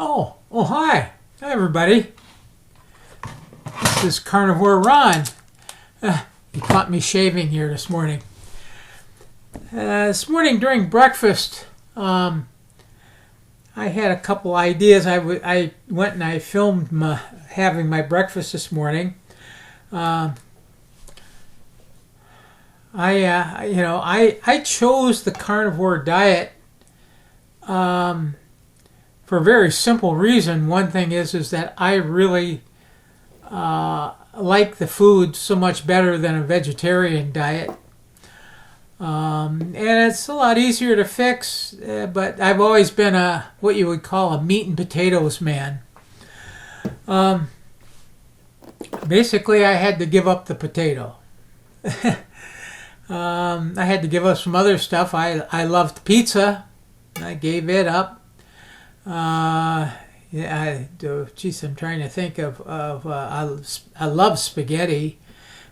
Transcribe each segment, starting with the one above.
Oh, hi. Hi, everybody. This is Carnivore Ron. You caught me shaving here this morning. This morning during breakfast, I had a couple ideas. I went and I filmed having my breakfast this morning. I chose the carnivore diet for a very simple reason. One thing is that I really like the food so much better than a vegetarian diet. And it's a lot easier to fix, but I've always been what you would call a meat and potatoes man. Basically, I had to give up the potato. I had to give up some other stuff. I loved pizza. I gave it up. I'm trying to think of I love spaghetti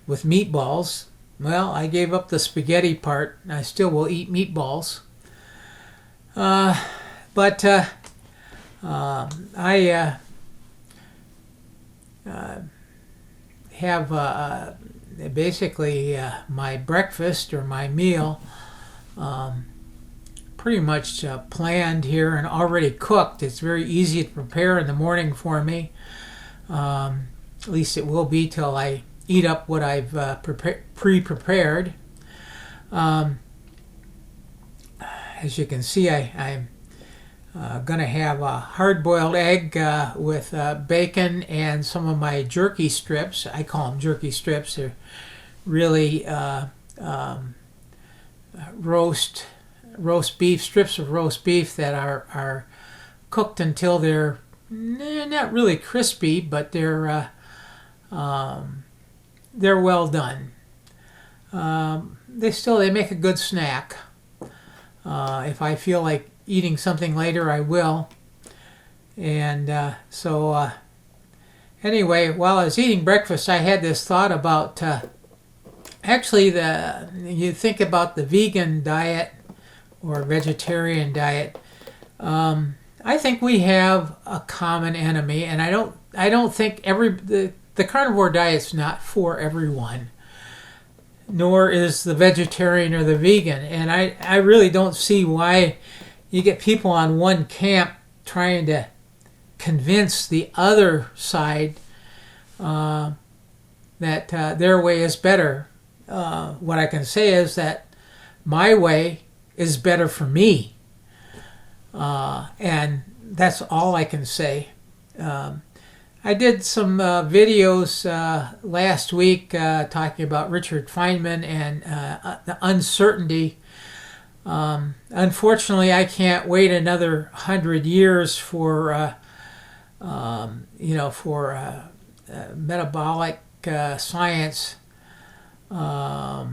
with meatballs. Well, I gave up the spaghetti part. I still will eat meatballs. But I have basically my breakfast or my meal pretty much planned here and already cooked. It's very easy to prepare in the morning for me. At least it will be till I eat up what I've pre-prepared. As you can see, I'm going to have a hard-boiled egg with bacon and some of my jerky strips. I call them jerky strips. They're really roast beef, strips of roast beef that are cooked until they're not really crispy, but they're well done. They make a good snack. If I feel like eating something later, I will. And anyway, while I was eating breakfast, I had this thought about you think about the vegan diet or vegetarian diet. I think we have a common enemy, and I don't think the carnivore diet's not for everyone, nor is the vegetarian or the vegan. And I really don't see why you get people on one camp trying to convince the other side that their way is better. What I can say is that my way is better for me. And that's all I can say. I did some videos last week talking about Richard Feynman and the uncertainty. Unfortunately, I can't wait another 100 years for metabolic science or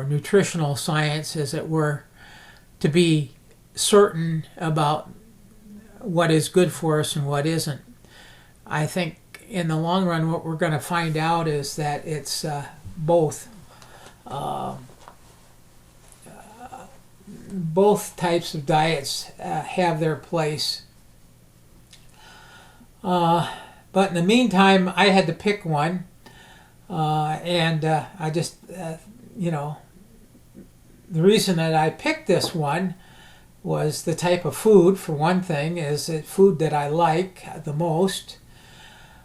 nutritional science, as it were, to be certain about what is good for us and what isn't. I think in the long run what we're going to find out is that it's both types of diets have their place. But in the meantime, I had to pick one, and I just, the reason that I picked this one was the type of food, for one thing, is the food that I like the most.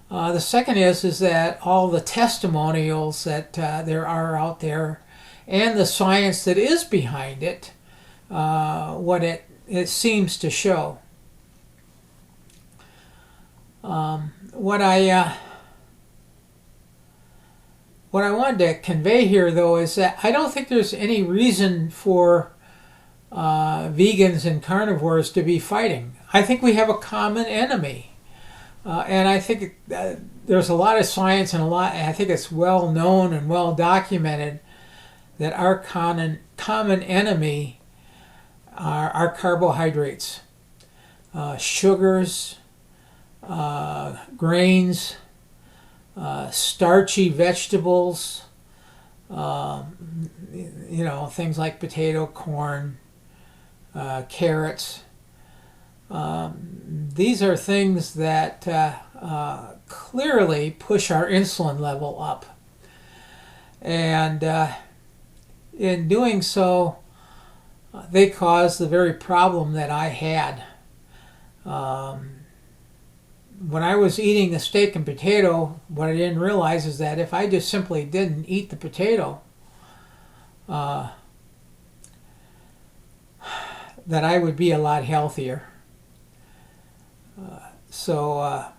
The second is that all the testimonials that there are out there and the science that is behind it, what it seems to show. What I wanted to convey here, though, is that I don't think there's any reason for vegans and carnivores to be fighting. I think we have a common enemy. And I think there's a lot of science and I think it's well known and well documented that our common enemy are carbohydrates, sugars, grains, starchy vegetables, things like potato, corn, carrots. these are things that clearly push our insulin level up. And in doing so, they cause the very problem that I had. When I was eating the steak and potato, what I didn't realize is that if I just simply didn't eat the potato, that I would be a lot healthier. So I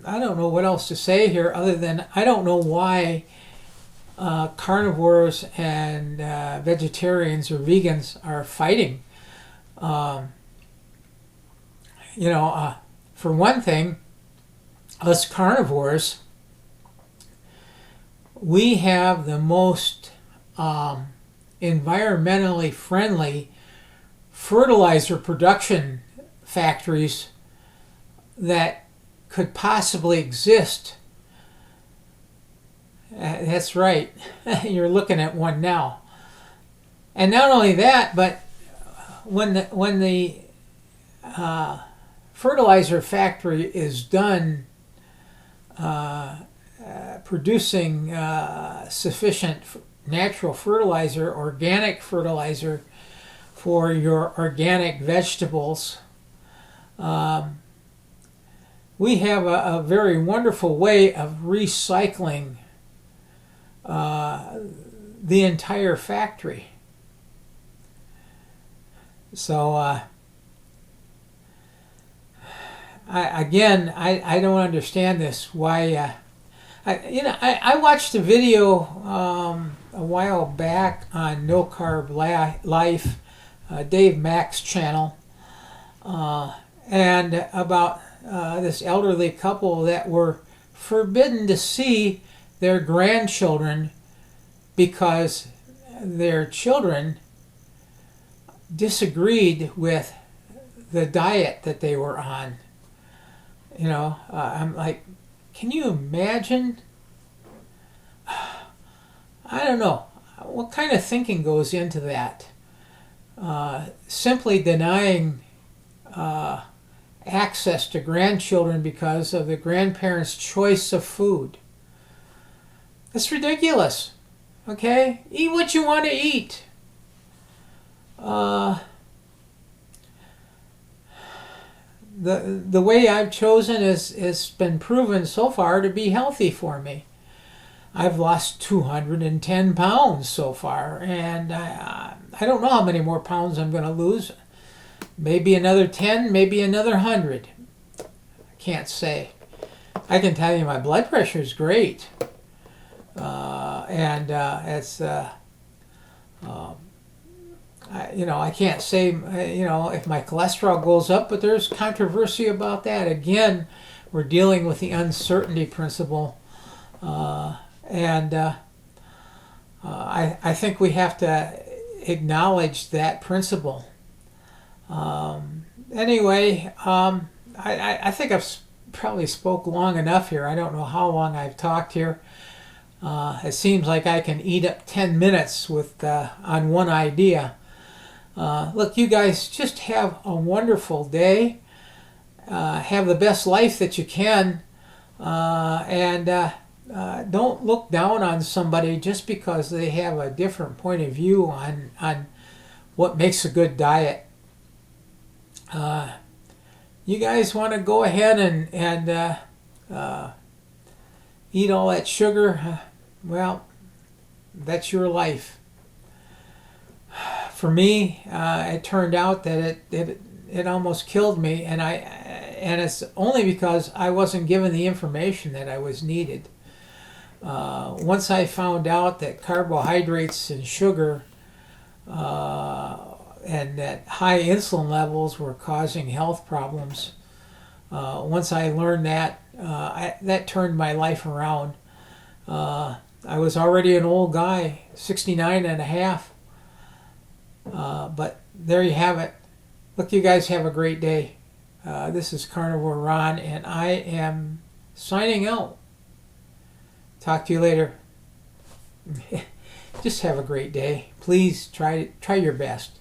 don't know what else to say here other than I don't know why carnivores and vegetarians or vegans are fighting. For one thing, us carnivores, we have the most environmentally friendly fertilizer production factories that could possibly exist. That's right. You're looking at one now. And not only that, but when the fertilizer factory is done producing sufficient natural fertilizer, organic fertilizer for your organic vegetables, we have a very wonderful way of recycling the entire factory. So I don't understand this. Why? I watched a video a while back on No Carb Life, Dave Mack's channel, and about this elderly couple that were forbidden to see their grandchildren because their children disagreed with the diet that they were on. I'm like, can you imagine? I don't know. What kind of thinking goes into that? Simply denying access to grandchildren because of the grandparents' choice of food. It's ridiculous. Okay? Eat what you want to eat. The way I've chosen has been proven so far to be healthy for me. I've lost 210 pounds so far, and I don't know how many more pounds I'm going to lose. Maybe another 10, maybe another 100. I can't say. I can tell you my blood pressure is great. I can't say, if my cholesterol goes up, but there's controversy about that. Again, we're dealing with the uncertainty principle. I think we have to acknowledge that principle. Anyway, I think I've probably spoke long enough here. I don't know how long I've talked here. It seems like I can eat up 10 minutes with on one idea. Look, you guys just have a wonderful day. Have the best life that you can. Don't look down on somebody just because they have a different point of view on what makes a good diet. You guys want to go ahead and eat all that sugar? Well, that's your life. For me, it turned out that it almost killed me, and it's only because I wasn't given the information that I was needed. Once I found out that carbohydrates and sugar and that high insulin levels were causing health problems, once I learned that, that turned my life around. I was already an old guy, 69 and a half. But there you have it. Look, you guys have a great day. This is Carnivore Ron, and I am signing out. Talk to you later. Just have a great day. Please try your best.